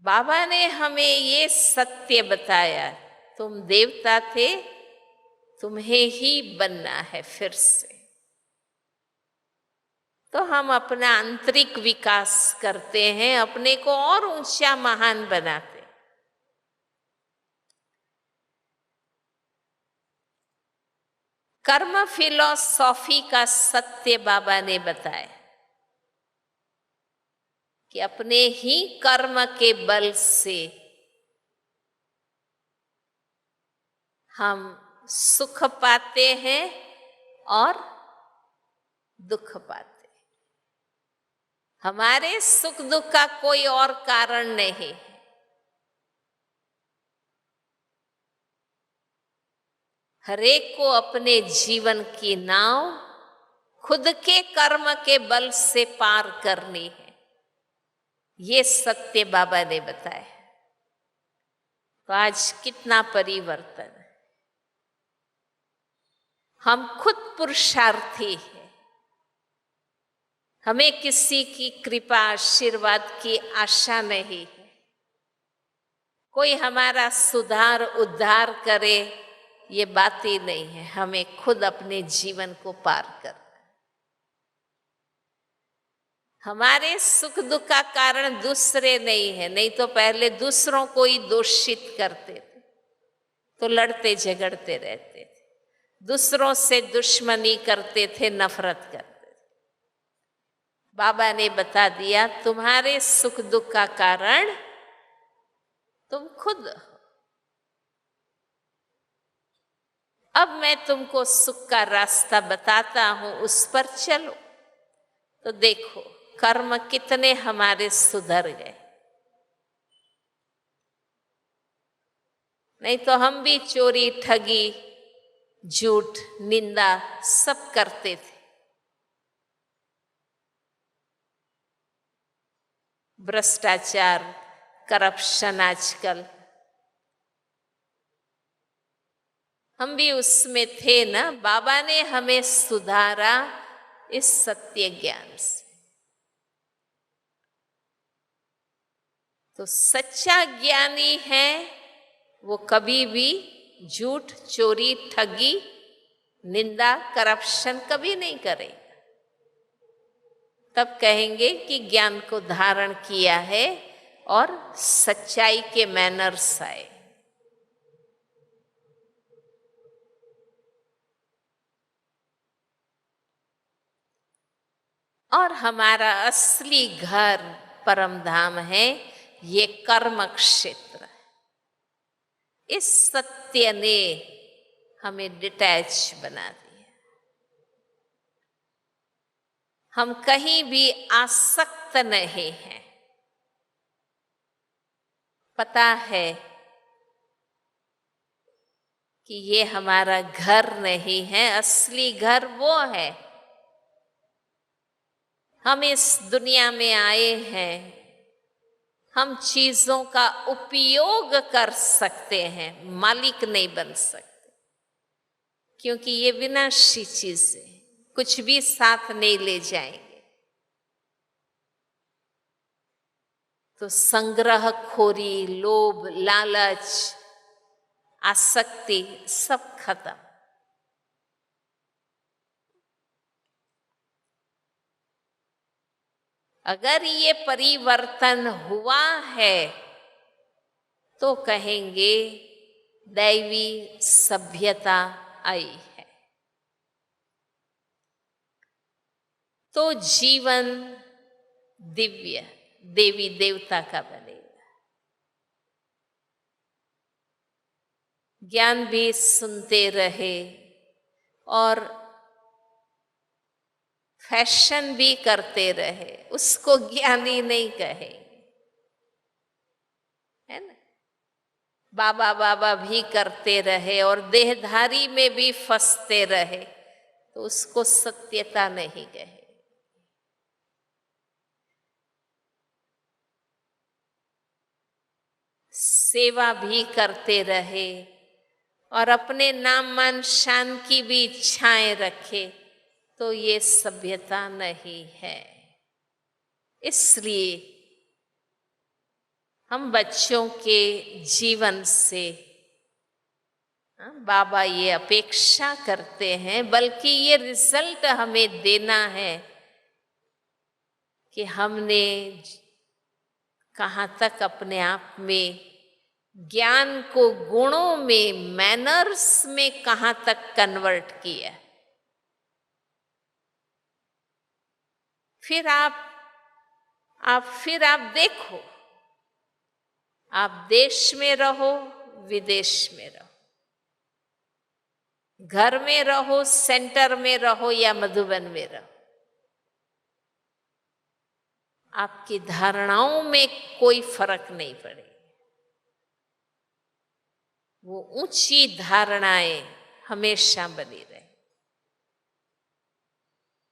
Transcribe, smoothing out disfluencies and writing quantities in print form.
बाबा ने हमें ये सत्य बताया, तुम देवता थे, तुम्हें ही बनना है फिर से। तो हम अपना आंतरिक विकास करते हैं, अपने को और ऊंचा महान बनाते। कर्म फिलॉसॉफी का सत्य बाबा ने बताया कि अपने ही कर्म के बल से हम सुख पाते हैं और दुख पाते हैं। हमारे सुख दुख का कोई और कारण नहीं है। हरेक को अपने जीवन की नाव खुद के कर्म के बल से पार करनी है, ये सत्य बाबा ने बताया। तो आज कितना परिवर्तन है। हम खुद पुरुषार्थी हैं, हमें किसी की कृपा आशीर्वाद की आशा नहीं है। कोई हमारा सुधार उद्धार करे ये बात ही नहीं है। हमें खुद अपने जीवन को पार करना। हमारे सुख दुख का कारण दूसरे नहीं है, नहीं तो पहले दूसरों को ही दोषित करते थे, तो लड़ते झगड़ते रहते थे, दूसरों से दुश्मनी करते थे, नफरत करते थे। बाबा ने बता दिया तुम्हारे सुख दुख का कारण तुम खुद हो। अब मैं तुमको सुख का रास्ता बताता हूं, उस पर चलो। तो देखो कर्म कितने हमारे सुधर गए। नहीं तो हम भी चोरी ठगी झूठ निंदा सब करते थे। भ्रष्टाचार करप्शन आजकल हम भी उसमें थे ना। बाबा ने हमें सुधारा इस सत्य ज्ञान से। तो सच्चा ज्ञानी है वो कभी भी झूठ चोरी ठगी निंदा करप्शन कभी नहीं करेगा। तब कहेंगे कि ज्ञान को धारण किया है और सच्चाई के मैनर्स आए। और हमारा असली घर परम धाम है, ये कर्म क्षेत्र। इस सत्य ने हमें डिटैच बना दिया। हम कहीं भी आसक्त नहीं हैं। पता है कि ये हमारा घर नहीं है, असली घर वो है। हम इस दुनिया में आए हैं, हम चीजों का उपयोग कर सकते हैं, मालिक नहीं बन सकते, क्योंकि ये विनाशी चीजें कुछ भी साथ नहीं ले जाएंगे। तो संग्रह खोरी, लोभ, लालच, आसक्ति सब खत्म। अगर ये परिवर्तन हुआ है तो कहेंगे दैवी सभ्यता आई है। तो जीवन दिव्य देवी देवता का बनेगा। ज्ञान भी सुनते रहे और फैशन भी करते रहे, उसको ज्ञानी नहीं कहेंगे, है ना। बाबा बाबा भी करते रहे और देहधारी में भी फंसते रहे, तो उसको सत्यता नहीं कहे। सेवा भी करते रहे और अपने नाम मान शान की भी इच्छाएं रखे, तो ये सभ्यता नहीं है। इसलिए हम बच्चों के जीवन से बाबा ये अपेक्षा करते हैं, बल्कि ये रिजल्ट हमें देना है कि हमने कहाँ तक अपने आप में ज्ञान को गुणों में, मैनर्स में कहाँ तक कन्वर्ट किया। फिर आप देखो, आप देश में रहो, विदेश में रहो, घर में रहो, सेंटर में रहो या मधुबन में रहो, आपकी धारणाओं में कोई फर्क नहीं पड़ेगा। वो ऊंची धारणाएं हमेशा बनी रहे।